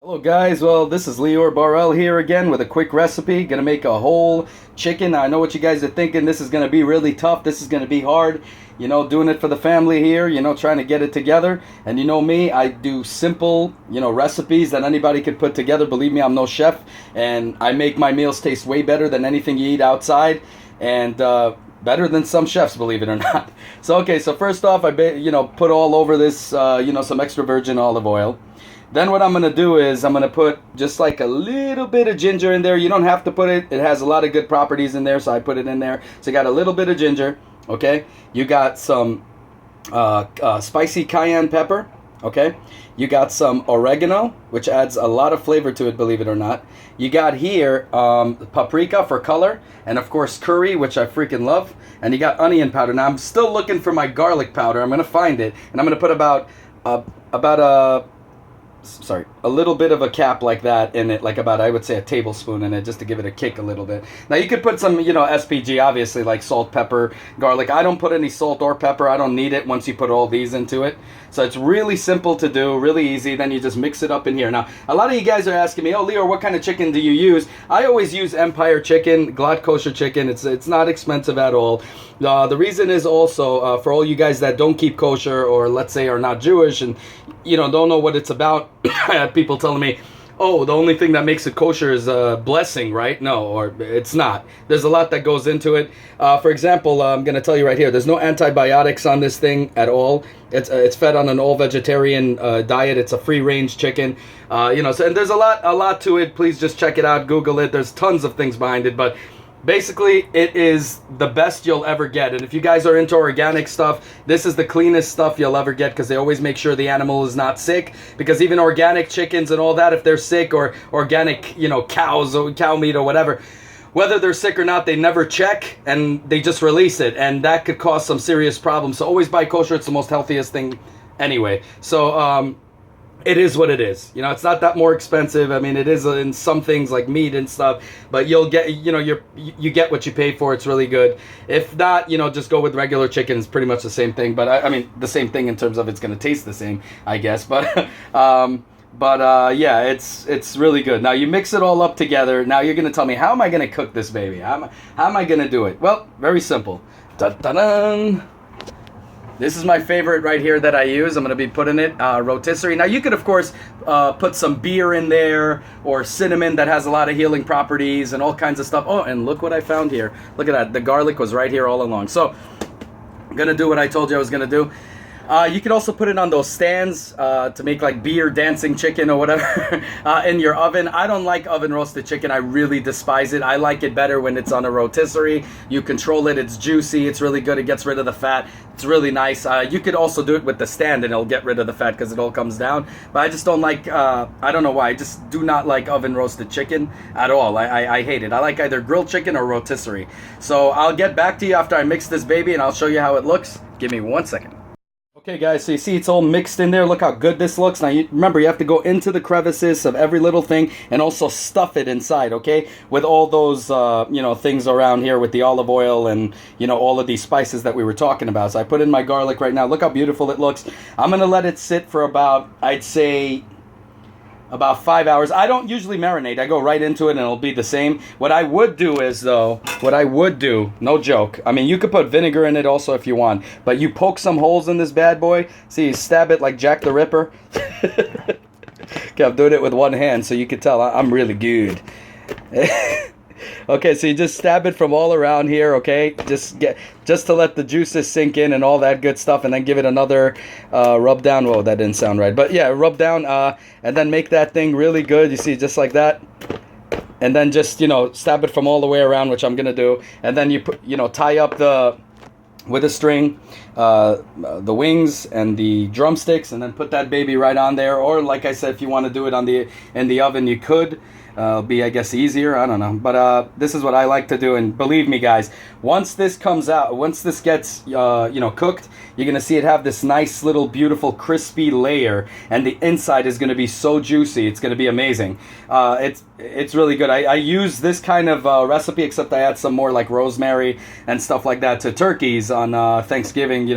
Hello guys, well this is Lior Barel here again with a quick recipe. Gonna make a whole chicken. I know what you guys are thinking. This is gonna be really tough. This is gonna be hard. You know, doing it for the family here, you know, trying to get it together. And you know me, I do simple, you know, recipes that anybody could put together. Believe me, I'm no chef. And I make my meals taste way better than anything you eat outside. And better than some chefs, believe it or not. So okay, so first off, put all over this, some extra virgin olive oil. Then what I'm going to do is I'm going to put just like a little bit of ginger in there. You don't have to put it. It has a lot of good properties in there, so I put it in there. So you got a little bit of ginger, okay? You got some spicy cayenne pepper, okay? You got some oregano, which adds a lot of flavor to it, believe it or not. You got here paprika for color, and of course curry, which I freaking love. And you got onion powder. Now I'm still looking for my garlic powder. I'm going to find it, and I'm going to put a little bit of a cap like that in it, like about, I would say, a tablespoon in it, just to give it a kick a little bit. Now you could put some, SPG, obviously, like salt, pepper, garlic. I don't put any salt or pepper. I don't need it once you put all these into it. So it's really simple to do, really easy. Then you just mix it up in here. Now, a lot of you guys are asking me, oh, Leo, what kind of chicken do you use? I always use Empire chicken, Glad Kosher chicken. It's not expensive at all. The reason is also, for all you guys that don't keep kosher, or let's say are not Jewish and, don't know what it's about. I had people telling me, oh, the only thing that makes it kosher is a blessing, right? No, or it's not. There's a lot that goes into it. For example, I'm going to tell you right here, there's no antibiotics on this thing at all. It's fed on an all-vegetarian diet. It's a free-range chicken. So, and there's a lot to it. Please just check it out. Google it. There's tons of things behind it, but basically, it is the best you'll ever get. And if you guys are into organic stuff, this is the cleanest stuff you'll ever get, because they always make sure the animal is not sick. Because even organic chickens and all that, if they're sick, or organic, cows or cow meat or whatever, whether they're sick or not, they never check and they just release it. And that could cause some serious problems. So always buy kosher. It's the most healthiest thing anyway. So, it is what it is. It's not that more expensive. I mean, it is in some things like meat and stuff, but you'll get, you get what you pay for. It's really good. If not, just go with regular chicken. It's pretty much the same thing, but I mean, the same thing in terms of it's going to taste the same, I guess. But, yeah, it's really good. Now you mix it all up together. Now you're going to tell me, how am I going to cook this baby? How am I going to do it? Well, very simple. Dun-dun-dun. This is my favorite right here that I use. I'm going to be putting it, rotisserie. Now, you could, of course, put some beer in there, or cinnamon that has a lot of healing properties and all kinds of stuff. Oh, and look what I found here. Look at that. The garlic was right here all along. So, I'm going to do what I told you I was going to do. You could also put it on those stands to make like beer dancing chicken or whatever in your oven. I don't like oven roasted chicken. I really despise it. I like it better when it's on a rotisserie. You control it. It's juicy. It's really good. It gets rid of the fat. It's really nice. You could also do it with the stand and it'll get rid of the fat because it all comes down. But I just don't like, I don't know why. I just do not like oven roasted chicken at all. I hate it. I like either grilled chicken or rotisserie. So I'll get back to you after I mix this baby and I'll show you how it looks. Give me 1 second. Okay guys, so you see it's all mixed in there. Look how good this looks. Now remember, you have to go into the crevices of every little thing and also stuff it inside, okay? With all those, things around here with the olive oil and, all of these spices that we were talking about. So I put in my garlic right now. Look how beautiful it looks. I'm going to let it sit for about, I'd say, about 5 hours. I don't usually marinate. I go right into it and it'll be the same. What I would do is, though, no joke. I mean, you could put vinegar in it also if you want, but you poke some holes in this bad boy. See, you stab it like Jack the Ripper. Okay, I'm doing it with one hand so you can tell I'm really good. Okay, so you just stab it from all around here, okay? Just to let the juices sink in and all that good stuff, and then give it another rub down. Whoa, that didn't sound right. But yeah, rub down, and then make that thing really good. You see, just like that. And then just, stab it from all the way around, which I'm going to do. And then you put, tie up with a string, the wings and the drumsticks, and then put that baby right on there. Or like I said, if you want to do it in the oven, you could. Be, I guess, easier. I don't know. But this is what I like to do. And believe me, guys, once this comes out, once this gets, cooked, you're going to see it have this nice little beautiful crispy layer. And the inside is going to be so juicy. It's going to be amazing. It's really good. I use this kind of recipe, except I add some more like rosemary and stuff like that to turkeys. on Thanksgiving.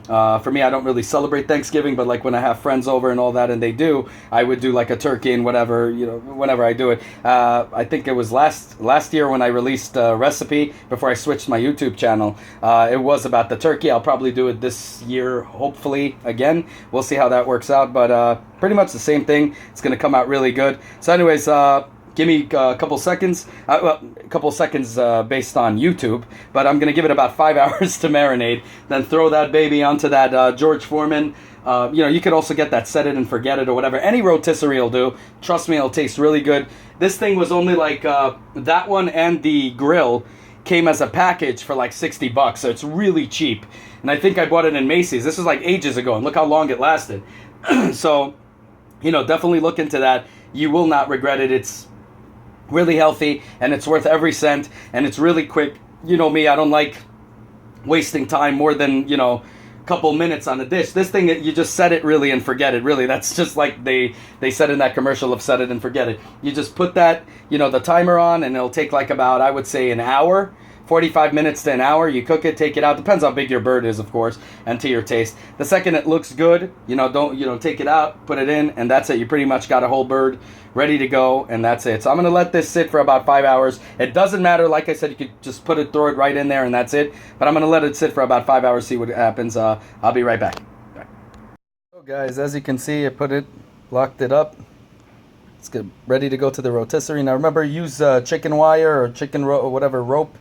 For me, I don't really celebrate Thanksgiving, but like when I have friends over and all that, and they do, I would do like a turkey and whatever, whenever I do it. I think it was last year when I released a recipe before I switched my YouTube channel. It was about the turkey. I'll probably do it this year, hopefully again. We'll see how that works out, but pretty much the same thing. It's gonna come out really good. So, anyways. Give me a couple seconds, based on YouTube, but I'm going to give it about 5 hours to marinate, then throw that baby onto that George Foreman. You could also get that set it and forget it or whatever. Any rotisserie will do. Trust me, it'll taste really good. This thing was only like, that one and the grill came as a package for like $60, so it's really cheap. And I think I bought it in Macy's. This was like ages ago, and look how long it lasted. So, definitely look into that. You will not regret it. It's really healthy, and it's worth every cent, and it's really quick. You know me, I don't like wasting time more than, a couple minutes on a dish. This thing, you just set it really and forget it. Really, that's just like they said in that commercial of set it and forget it. You just put that, the timer on, and it'll take like about, I would say, an hour. 45 minutes to an hour. You cook it, take it out. Depends how big your bird is, of course, and to your taste. The second it looks good, don't take it out, put it in, and that's it. You pretty much got a whole bird ready to go, and that's it. So I'm going to let this sit for about 5 hours. It doesn't matter. Like I said, you could just throw it right in there, and that's it. But I'm going to let it sit for about 5 hours, see what happens. I'll be right back. So guys, as you can see, I locked it up. It's good, ready to go to the rotisserie. Now remember, use chicken wire or or whatever rope.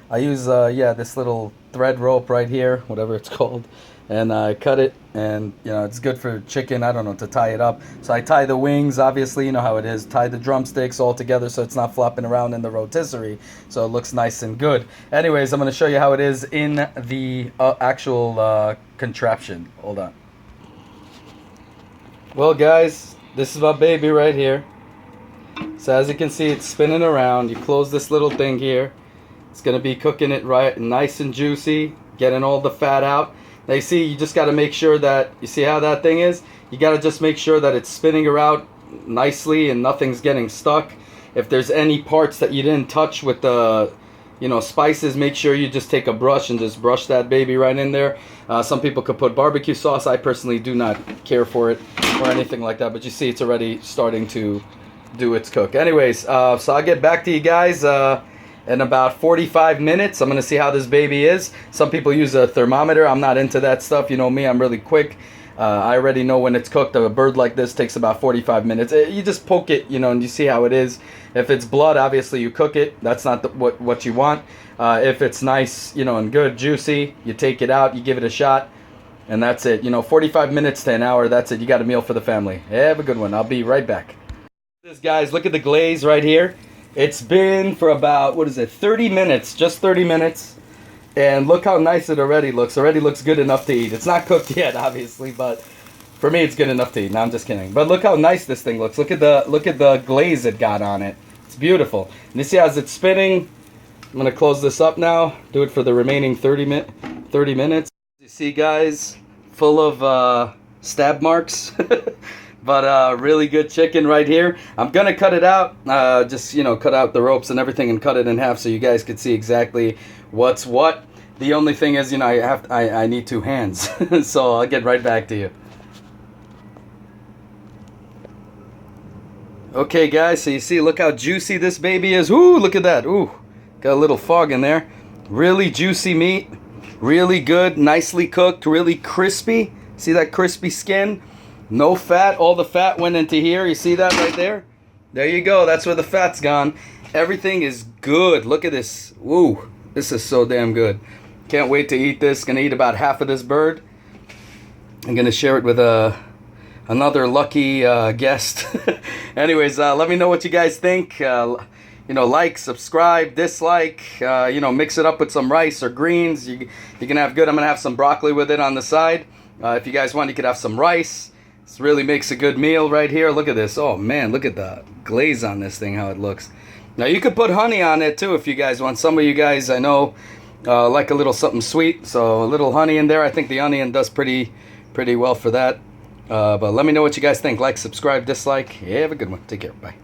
I use, this little thread rope right here, whatever it's called, and I cut it, and, it's good for chicken, I don't know, to tie it up. So I tie the wings, obviously, you know how it is, tie the drumsticks all together so it's not flopping around in the rotisserie, so it looks nice and good. Anyways, I'm going to show you how it is in the actual contraption. Hold on. Well, guys, this is my baby right here. So as you can see, it's spinning around. You close this little thing here. It's going to be cooking it right, nice and juicy, getting all the fat out. Now you see, you just got to make sure that, you see how that thing is? You got to just make sure that it's spinning around nicely and nothing's getting stuck. If there's any parts that you didn't touch with the, spices, make sure you just take a brush and just brush that baby right in there. Some people could put barbecue sauce. I personally do not care for it or anything like that, but you see it's already starting to do its cook. Anyways, so I'll get back to you guys in about 45 minutes. I'm going to see how this baby is. Some people use a thermometer. I'm not into that stuff. You know me, I'm really quick. I already know when it's cooked. A bird like this takes about 45 minutes. You just poke it, and you see how it is. If it's blood, obviously you cook it. That's not what you want. If it's nice, and good, juicy, you take it out, you give it a shot, and that's it. 45 minutes to an hour, that's it. You got a meal for the family. Have a good one. I'll be right back. This, guys, look at the glaze right here. It's been for about, 30 minutes, just 30 minutes. And look how nice it already looks. Already looks good enough to eat. It's not cooked yet, obviously, but for me, it's good enough to eat. No, I'm just kidding. But look how nice this thing looks. Look at the glaze it got on it. It's beautiful. And you see as it's spinning, I'm going to close this up now. Do it for the remaining 30 minutes. You see, guys, full of stab marks. But really good chicken right here. I'm gonna cut it out, just cut out the ropes and everything and cut it in half so you guys could see exactly what's what. The only thing is, I need two hands, so I'll get right back to you. Okay, guys, so you see, look how juicy this baby is. Ooh, look at that. Ooh, got a little fog in there. Really juicy meat, really good, nicely cooked, really crispy. See that crispy skin? No fat. All the fat went into here. You see that right there? There you go. That's where the fat's gone. Everything is good. Look at this. Woo. This is so damn good. Can't wait to eat this. Gonna eat about half of this bird. I'm gonna share it with another lucky guest. Anyways, let me know what you guys think. Like, subscribe, dislike. Mix it up with some rice or greens. You can have good. I'm gonna have some broccoli with it on the side. If you guys want, you could have some rice. This really makes a good meal right here. Look at this. Oh man, look at the glaze on this thing, how it looks. Now you could put honey on it too if you guys want. Some of you guys I know like a little something sweet, so a little honey in there. I think the onion does pretty well for that. But let me know what you guys think. Like, subscribe, dislike. Yeah, have a good one. Take care. Bye.